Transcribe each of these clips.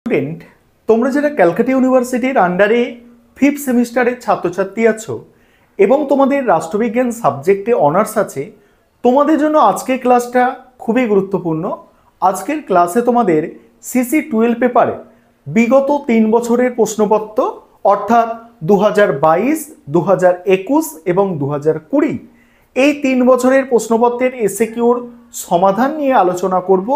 Student, তোমরা যারা ক্যালকাটা ইউনিভার্সিটির আন্ডারে 5th সেমিস্টারের ছাত্রছাত্রী আছো এবং তোমাদের রাষ্ট্রবিজ্ঞান সাবজেক্টে অনার্স আছে, তোমাদের জন্য আজকের ক্লাসটা খুবই গুরুত্বপূর্ণ। আজকের ক্লাসে তোমাদের সিসি 12 পেপারে বিগত 3 বছরের প্রশ্নপত্র অর্থাৎ 2022, 2021 এবং 2020 এই 3 বছরের প্রশ্নপত্রের এসএকিউর সমাধান নিয়ে আলোচনা করব।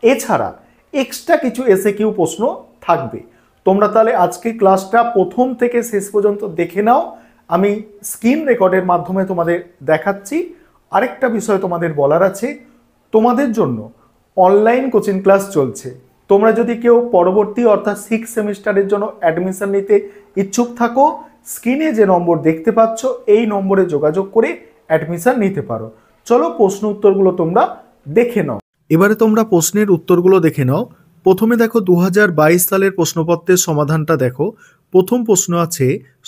এছাড়া এক্সট্রা কিছু এসএকিউ প্রশ্ন থাকবে। তোমরা তাহলে আজকে ক্লাসটা প্রথম থেকে শেষ পর্যন্ত দেখে নাও। আমি স্ক্রিন রেকর্ডের মাধ্যমে তোমাদের দেখাচ্ছি। আরেকটা বিষয় তোমাদের বলার আছে, তোমাদের জন্য অনলাইন কোচিং ক্লাস চলছে। তোমরা যদি কেউ পরবর্তী অর্থাৎ 6th সেমিস্টারের জন্য অ্যাডমিশন নিতে ইচ্ছুক থাকো, স্ক্রিনে যে নম্বর দেখতে পাচ্ছ এই নম্বরে যোগাযোগ করে অ্যাডমিশন নিতে পারো। চলো প্রশ্ন উত্তরগুলো তোমরা দেখে নাও। এবারে তোমরা প্রশ্নের উত্তরগুলো দেখে নাও। প্রথমে দেখো 2022 সালের প্রশ্নপত্রের সমাধানটা দেখো। প্রথম প্রশ্ন আছে,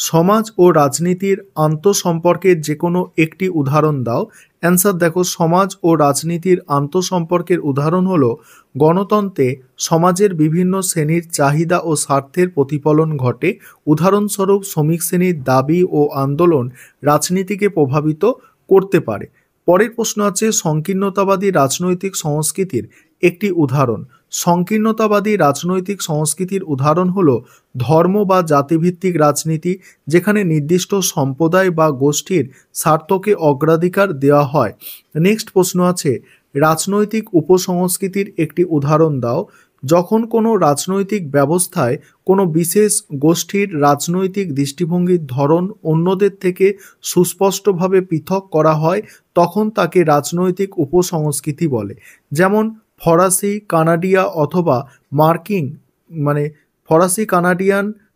সমাজ ও রাজনীতির আন্তঃসম্পর্কের যে কোনো একটি উদাহরণ দাও। অ্যান্সার দেখো, সমাজ ও রাজনীতির আন্তঃসম্পর্কের উদাহরণ হলো গণতন্ত্রে সমাজের বিভিন্ন শ্রেণীর চাহিদা ও স্বার্থের প্রতিফলন ঘটে। উদাহরণস্বরূপ শ্রমিক শ্রেণীর দাবি ও আন্দোলন রাজনীতিকে প্রভাবিত করতে পারে। পরের প্রশ্ন আছে, সংকীর্ণতাবাদী রাজনৈতিক সংস্কৃতির একটি উদাহরণ। সংকীর্ণতাবাদী রাজনৈতিক সংস্কৃতির উদাহরণ হলো ধর্ম বা জাতিভিত্তিক রাজনীতি, যেখানে নির্দিষ্ট সম্প্রদায় বা গোষ্ঠীর স্বার্থকে অগ্রাধিকার দেওয়া হয়। নেক্সট প্রশ্ন আছে, রাজনৈতিক উপসংস্কৃতির একটি উদাহরণ দাও। যখন কোনো রাজনৈতিক ব্যবস্থায় কোনো বিশেষ গোষ্ঠীর রাজনৈতিক দৃষ্টিভঙ্গির ধরন অন্যদের থেকে সুস্পষ্টভাবে পৃথক করা হয়, তখন তাকে রাজনৈতিক উপসংস্কৃতি বলে। যেমন ফরাসি কানাডিয়া অথবা মার্কিন ফরাসি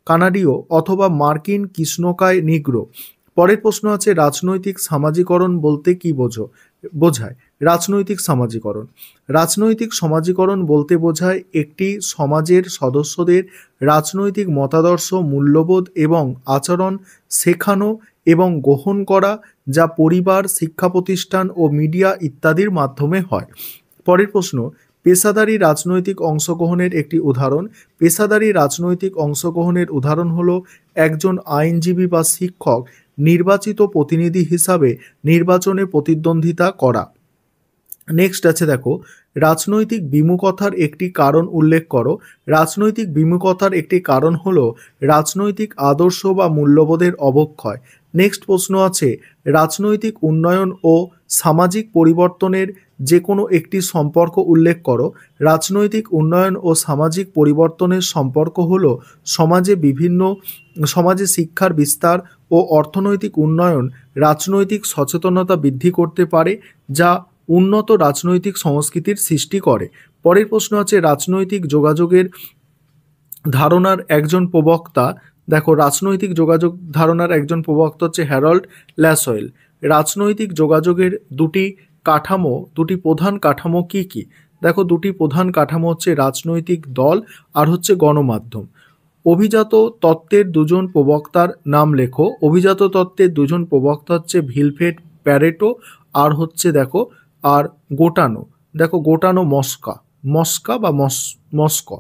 কানাডীয় অথবা মার্কিন কৃষ্ণকায় নিগ্রো। পরের প্রশ্ন আছে, রাজনৈতিক সামাজিকরণ বলতে কি বোঝায়? রাজনৈতিক সমাজীকরণ বলতে বোঝায় একটি সমাজের সদস্যদের রাজনৈতিক মতাদর্শ, মূল্যবোধ এবং আচরণ শেখানো এবং গ্রহণ করা, যা পরিবার, শিক্ষা প্রতিষ্ঠান ও মিডিয়া ইত্যাদির মাধ্যমে হয়। পরের প্রশ্ন, পেশাদারী রাজনৈতিক অংশগ্রহণের একটি উদাহরণ। পেশাদারী রাজনৈতিক অংশগ্রহণের উদাহরণ হলো একজন আইনজীবী বা শিক্ষক নির্বাচিত প্রতিনিধি হিসাবে নির্বাচনে প্রতিদ্বন্দ্বিতা করা। নেক্সট আছে দেখো, রাজনৈতিক বিমুখতার একটি কারণ উল্লেখ করো। রাজনৈতিক বিমুখতার একটি কারণ হলো রাজনৈতিক আদর্শ বা মূল্যবোধের অবক্ষয়। নেক্সট প্রশ্ন আছে, রাজনৈতিক উন্নয়ন ও সামাজিক পরিবর্তনের যে কোনো একটি সম্পর্ক উল্লেখ করো। রাজনৈতিক উন্নয়ন ও সামাজিক পরিবর্তনের সম্পর্ক হলো সমাজে শিক্ষার বিস্তার ও অর্থনৈতিক উন্নয়ন রাজনৈতিক সচেতনতা বৃদ্ধি করতে পারে, যা উন্নত রাজনৈতিক সংস্কৃতির সৃষ্টি করে। পরের প্রশ্ন আছে, রাজনৈতিক যোগাযোগের ধারণার একজন প্রবক্তা। দেখো, রাজনৈতিক যোগাযোগ ধারণার একজন প্রবক্তা হচ্ছে হ্যারল্ড ল্যাসওয়েল। রাজনৈতিক যোগাযোগের দুটি প্রধান কাঠামো কি কি? দেখো, দুটি প্রধান কাঠামো হচ্ছে রাজনৈতিক দল আর হচ্ছে গণমাধ্যম। অভিজাত তত্ত্বের দুজন প্রবক্তার নাম লেখো। অভিজাত তত্ত্বের দুজন প্রবক্তা হচ্ছে ভিলফ্রেড প্যারেটো আর হচ্ছে গোটানো। দেখো, গোটানো মস্কো।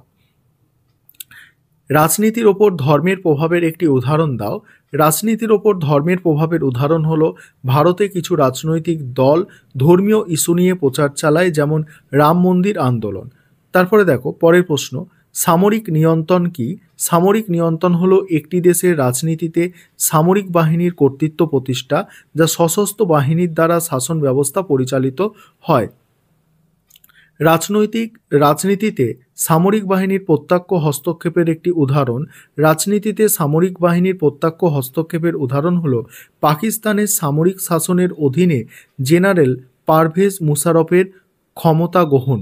রাজনীতির ওপর ধর্মের প্রভাবের একটি উদাহরণ দাও। রাজনীতির ওপর ধর্মের প্রভাবের উদাহরণ হলো ভারতে কিছু রাজনৈতিক দল ধর্মীয় ইস্যু নিয়ে প্রচার চালায়, যেমন রাম মন্দির আন্দোলন। তারপরে দেখো পরের প্রশ্ন, সামরিক নিয়ন্ত্রণ কি? সামরিক নিয়ন্ত্রণ হলো একটি দেশের রাজনীতিতে সামরিক বাহিনীর কর্তৃত্ব প্রতিষ্ঠা, যা সশস্ত্র বাহিনীর দ্বারা শাসন ব্যবস্থা পরিচালিত হয়। রাজনীতিতে সামরিক বাহিনীর প্রত্যক্ষ হস্তক্ষেপের একটি উদাহরণ। রাজনীতিতে সামরিক বাহিনীর প্রত্যক্ষ হস্তক্ষেপের উদাহরণ হলো পাকিস্তানের সামরিক শাসনের অধীনে জেনারেল পারভেজ মুশারফের ক্ষমতা গ্রহণ।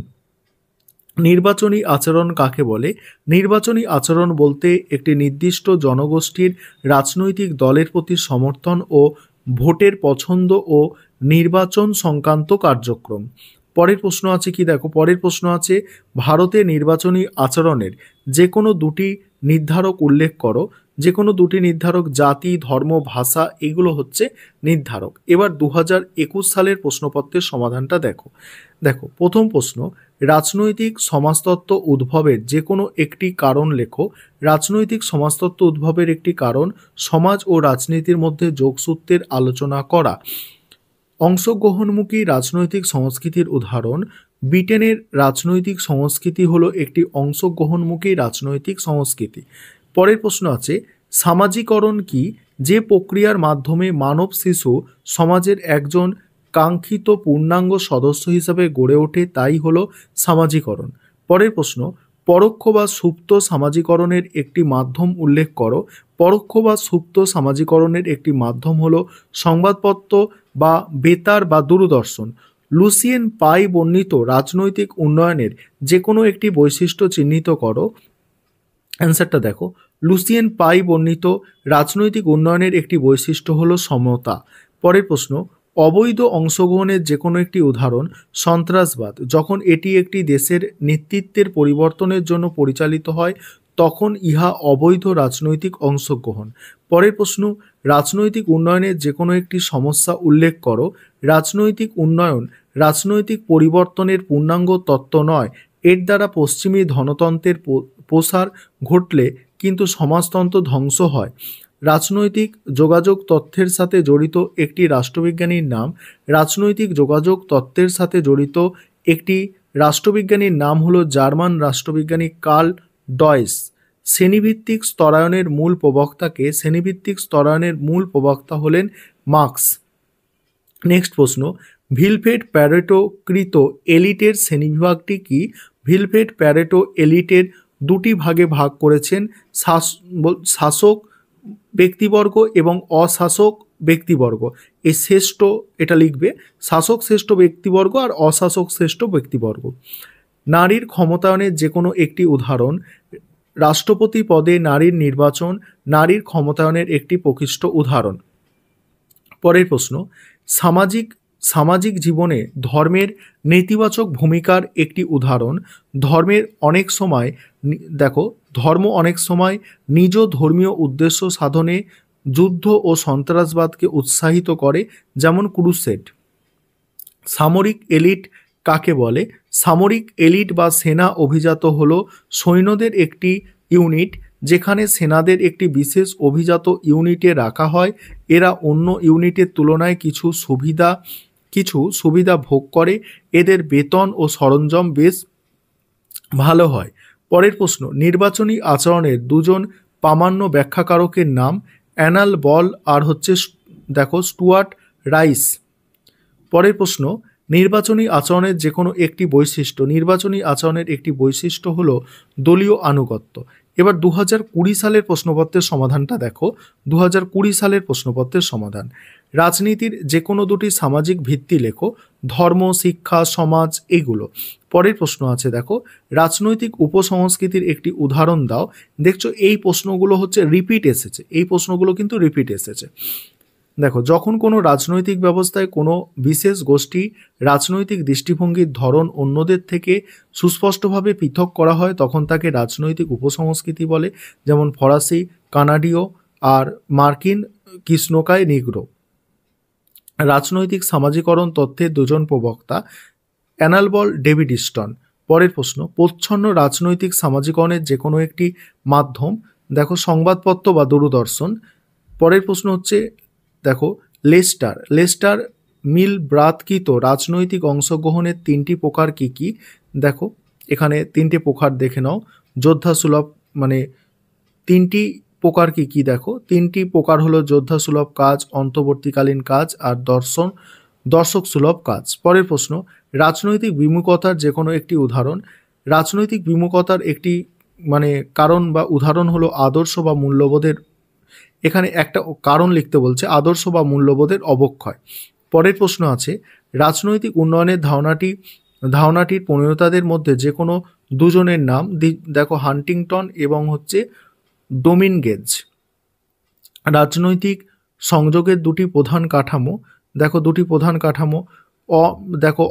নির্বাচনী আচরণ কাকে বলে? নির্বাচনী আচরণ বলতে একটি নির্দিষ্ট জনগোষ্ঠীর রাজনৈতিক দলের প্রতি সমর্থন ও ভোটের পছন্দ ও নির্বাচন সংক্রান্ত কার্যক্রম। পরের প্রশ্ন আছে কি? দেখো, পরের প্রশ্ন আছে, ভারতে নির্বাচনী আচরণের যে কোনো দুটি নির্ধারক উল্লেখ করো। যে কোনো দুটি নির্ধারক, জাতি, ধর্ম, ভাষা, এগুলো হচ্ছে নির্ধারক। এবার 2021 সালের প্রশ্নপত্রের সমাধানটা দেখো। দেখো প্রথম প্রশ্ন, রাজনৈতিক সমাজতত্ত্ব উদ্ভবের যে কোনো একটি কারণ লেখো। রাজনৈতিক সমাজতত্ত্ব উদ্ভবের একটি কারণ সমাজ ও রাজনীতির মধ্যে যোগসূত্রের আলোচনা করা। অংশগ্রহণমুখী রাজনৈতিক সংস্কৃতির উদাহরণ, ব্রিটেনের রাজনৈতিক সংস্কৃতি হলো একটি অংশগ্রহণমুখী রাজনৈতিক সংস্কৃতি। পরের প্রশ্ন আছে, সামাজিকরণ কি? যে প্রক্রিয়ার মাধ্যমে মানব শিশু সমাজের একজন কাঙ্ক্ষিত পূর্ণাঙ্গ সদস্য হিসাবে গড়ে ওঠে তাই হলো সামাজিকরণ। পরের প্রশ্ন, পরোক্ষ বা সুপ্ত সামাজিকরণের একটি মাধ্যম উল্লেখ করো। পরোক্ষ বা সুপ্ত সামাজিকরণের একটি মাধ্যম হলো সংবাদপত্র বা বেতার বা দূরদর্শন। লুসিয়েন পাই বর্ণিত রাজনৈতিক উন্নয়নের যে কোনো একটি বৈশিষ্ট্য চিহ্নিত করো। অ্যান্সারটা দেখো, লুসিয়েন পাই বর্ণিত রাজনৈতিক উন্নয়নের একটি বৈশিষ্ট্য হলো সমতা। পরের প্রশ্ন, অবৈধ অংশগ্রহণের যে কোনো একটি উদাহরণ সন্ত্রাসবাদ। যখন এটি একটি দেশের নেতৃত্বের পরিবর্তনের জন্য পরিচালিত হয় তখন ইহা অবৈধ রাজনৈতিক অংশগ্রহণ। পরের প্রশ্ন, রাজনৈতিক উন্নয়নের যে কোনো একটি সমস্যা উল্লেখ করো। রাজনৈতিক উন্নয়ন রাজনৈতিক পরিবর্তনের পূর্ণাঙ্গ তত্ত্ব নয়। এর দ্বারা পশ্চিমী ধনতন্ত্রের প্রসার ঘটলে কিন্তু সমাজতন্ত্র ধ্বংস হয়। রাজনৈতিক যোগাযোগ তত্ত্বের সাথে জড়িত একটি রাষ্ট্রবিজ্ঞানীর নাম। রাজনৈতিক যোগাযোগ তত্ত্বের সাথে জড়িত একটি রাষ্ট্রবিজ্ঞানীর নাম হলো জার্মান রাষ্ট্রবিজ্ঞানী কার্ল ডয়েস। শ্রেণীভিত্তিক স্তরায়নের মূল প্রবক্তা হলেন মার্কস। নেক্সট প্রশ্ন, ভিলফ্রেড প্যারেটো কৃত এলিটের শ্রেণীবিভাগটি কি? ভিলফ্রেড প্যারেটো এলিটের দুটি ভাগে ভাগ করেছেন, শাসক ব্যক্তিবর্গ এবং অশাসক ব্যক্তিবর্গ। এই শ্রেষ্ঠ, এটা লিখবে, শাসক শ্রেষ্ঠ ব্যক্তিবর্গ আর অশাসক শ্রেষ্ঠ ব্যক্তিবর্গ। নারীর ক্ষমতায়নের যে কোনো একটি উদাহরণ, রাষ্ট্রপতি পদে নারীর নির্বাচন নারীর ক্ষমতায়নের একটি প্রকৃষ্ট উদাহরণ। পরের প্রশ্ন, সামাজিক জীবনে ধর্মের নেতিবাচক ভূমিকার একটি উদাহরণ। ধর্ম অনেক সময় নিজ ধর্মীয় উদ্দেশ্য সাধনে যুদ্ধ ও সন্ত্রাসবাদকে উৎসাহিত করে, যেমন ক্রুসেড। সামরিক এলিট কাকে বলে? সামরিক এলিট বা সেনা অভিজাত হলো সৈন্যদের একটি ইউনিট যেখানে সেনাদের একটি বিশেষ অভিজাত ইউনিটে রাখা হয়। এরা অন্য ইউনিটের তুলনায় কিছু সুবিধা ভোগ করে। এদের বেতন ও সরঞ্জাম বেশ ভালো হয়। পরের প্রশ্ন, নির্বাচনী আচরণের দুজন প্রামাণ্য ব্যাখ্যাকারকের নাম। অ্যানাল বল আর স্টুয়ার্ট রাইস। পরের প্রশ্ন, নির্বাচনী আচরণের যে কোনো একটি বৈশিষ্ট্য। নির্বাচনী আচরণের একটি বৈশিষ্ট্য হলো দলীয় আনুগত্য। এবার 2020 সালের প্রশ্নপত্রের সমাধানটা দেখো। 2020 সালের প্রশ্নপত্রের সমাধান, রাজনীতির যে কোনো দুটি সামাজিক ভিত্তি লেখো, ধর্ম, শিক্ষা, সমাজ, এগুলো। পরের প্রশ্ন আছে দেখো, রাজনৈতিক উপসংস্কৃতির একটি উদাহরণ দাও। দেখছো এই প্রশ্নগুলো রিপিট এসেছে। দেখো, যখন কোনো রাজনৈতিক ব্যবস্থায় কোনো বিশেষ গোষ্ঠী রাজনৈতিক দৃষ্টিভঙ্গির ধরন অন্যদের থেকে সুস্পষ্টভাবে পৃথক করা হয় তখন তাকে রাজনৈতিক উপসংস্কৃতি বলে, যেমন ফরাসি, কানাডীয় আর মার্কিন কৃষ্ণকায় নিগ্রো। রাজনৈতিক সামাজিকরণ তত্ত্বের দুজন প্রবক্তা, অ্যানাল বল, ডেভিড স্টন। পরের প্রশ্ন, প্রচ্ছন্ন রাজনৈতিক সামাজিকরণের যে কোনো একটি মাধ্যম। দেখো, সংবাদপত্র বা দূরদর্শন। পরের প্রশ্ন হচ্ছে দেখো, লেস্টার মিল ব্রাতকৃত রাজনৈতিক অংশগ্রহণের তিনটি প্রকার কি কি? দেখো, এখানে তিনটি প্রকার দেখে নাও। যোদ্ধা সুলভ, তিনটি প্রকার কি কি? দেখো, তিনটি প্রকার হলো যোদ্ধা সুলভ কাজ, অন্তর্বর্তীকালীন কাজ আর দর্শক সুলভ কাজ। পরের প্রশ্ন, রাজনৈতিক বিমুখতার যে কোনো একটি উদাহরণ। রাজনৈতিক বিমুখতার একটি কারণ বা উদাহরণ হলো আদর্শ বা মূল্যবোধের, এখানে একটা কারণ লিখতে বলছে, আদর্শ বা মূল্যবোধের অবক্ষয়। পরের প্রশ্ন আছে, রাজনৈতিক উন্নয়নের ধারণাটির প্রণেতাদের মধ্যে যে কোনো দুজনের নাম। দেখো, হান্টিংটন এবং ডোমিনগেজ। রাজনৈতিক সংযোগের দুটি প্রধান কাঠামো। দেখো, দুটি প্রধান কাঠামো,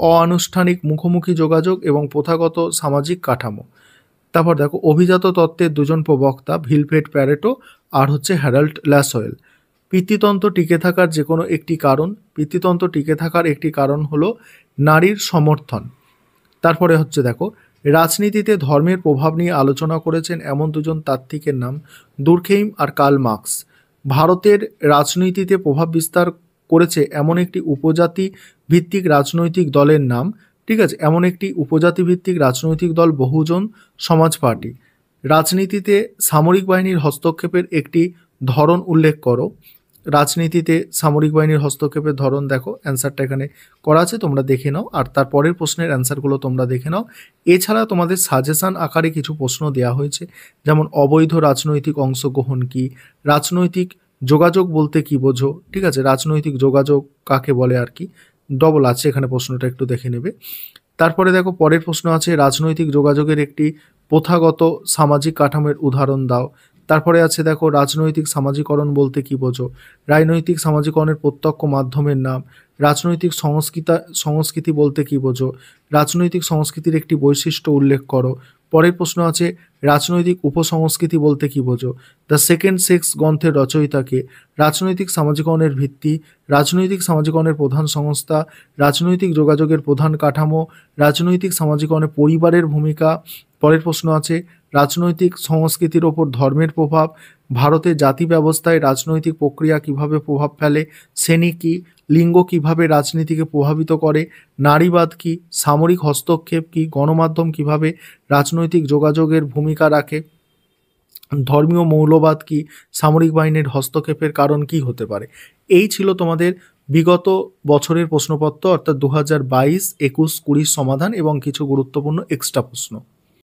অআনুষ্ঠানিক মুখোমুখি যোগাযোগ এবং প্রথাগত সামাজিক কাঠামো। তারপর দেখো, অভিজাত তত্ত্বের দুজন প্রবক্তা, ভিলফ্রেড প্যারেটো আর হ্যারল্ড ল্যাসওয়েল। পিতৃতন্ত্র টিকে থাকার যে কোনো একটি কারণ। পিতৃতন্ত্র টিকে থাকার একটি কারণ হলো নারীর সমর্থন। তারপরে হচ্ছে দেখো, রাজনীতিতে ধর্মের প্রভাব নিয়ে আলোচনা করেছেন এমন দুজন তাত্ত্বিকের নাম দুর্খেইম আর কার্ল মার্কস। ভারতের রাজনীতিতে প্রভাব বিস্তার করেছে এমন একটি উপজাতি ভিত্তিক রাজনৈতিক দলের নাম, ঠিক আছে, এমন একটি উপজাতি ভিত্তিক রাজনৈতিক দল বহুজন সমাজ পার্টি। রাজনীতিতে সামরিক বাহিনীর হস্তক্ষেপের একটি ধরন উল্লেখ করো। রাজনীতিতে সামরিক বাহিনীর হস্তক্ষেপের ধরন দেখো, অ্যান্সারটা এখানে করা আছে, তোমরা দেখে নাও, আর তারপরের প্রশ্নের অ্যান্সারগুলো তোমরা দেখে নাও। এছাড়া তোমাদের সাজেশন আকারে কিছু প্রশ্ন দেওয়া হয়েছে, যেমন অবৈধ রাজনৈতিক অংশগ্রহণ কি, রাজনৈতিক যোগাযোগ বলতে কি বোঝো, ঠিক আছে, রাজনৈতিক যোগাযোগ কাকে বলে আর কি, ডবল আছে এখানে, প্রশ্নটা একটু দেখে নেবে। তারপরে দেখো পরের প্রশ্ন আছে, রাজনৈতিক যোগাযোগের একটি প্রথাগত সামাজিক কাঠামোর উদাহরণ দাও। তারপরে আছে দেখো, রাজনৈতিক সামাজিকরণ বলতে কি বোঝো, রাজনৈতিক সামাজিকরণের প্রত্যক্ষ মাধ্যমের নাম, রাজনৈতিক সংস্কৃতি বলতে কি বোঝো, রাজনৈতিক সংস্কৃতির একটি বৈশিষ্ট্য উল্লেখ করো। পরের প্রশ্ন আছে, রাজনৈতিক উপসংস্কৃতি বলতে কি বোঝো, দ্য সেকেন্ড সেক্স গ্রন্থের রচয়িতাকে, রাজনৈতিক সামাজিকরণের ভিত্তি, রাজনৈতিক সামাজিকরণের প্রধান সংস্থা, রাজনৈতিক যোগাযোগের প্রধান কাঠামো, রাজনৈতিক সামাজিকরণে পরিবারের ভূমিকা। পরের প্রশ্ন আছে, রাজনৈতিক সংস্কৃতির ওপর ধর্মের প্রভাব, ভারতের জাতি ব্যবস্থায় রাজনৈতিক প্রক্রিয়া কিভাবে প্রভাব ফেলে, শ্রেণী কি, লিঙ্গ কিভাবে রাজনীতিকে প্রভাবিত করে, নারীবাদ কি, সামরিক হস্তক্ষেপ কি, গণমাধ্যম কিভাবে রাজনৈতিক যোগাযোগের ভূমিকা রাখে, ধর্মীয় মৌলবাদ কি, সামরিক বাহিনীর হস্তক্ষেপের কারণ কি হতে পারে। এই ছিল তোমাদের বিগত বছরের প্রশ্নপত্র, অর্থাৎ 2022, 21, 20 সমাধান এবং কিছু গুরুত্বপূর্ণ এক্সট্রা প্রশ্ন।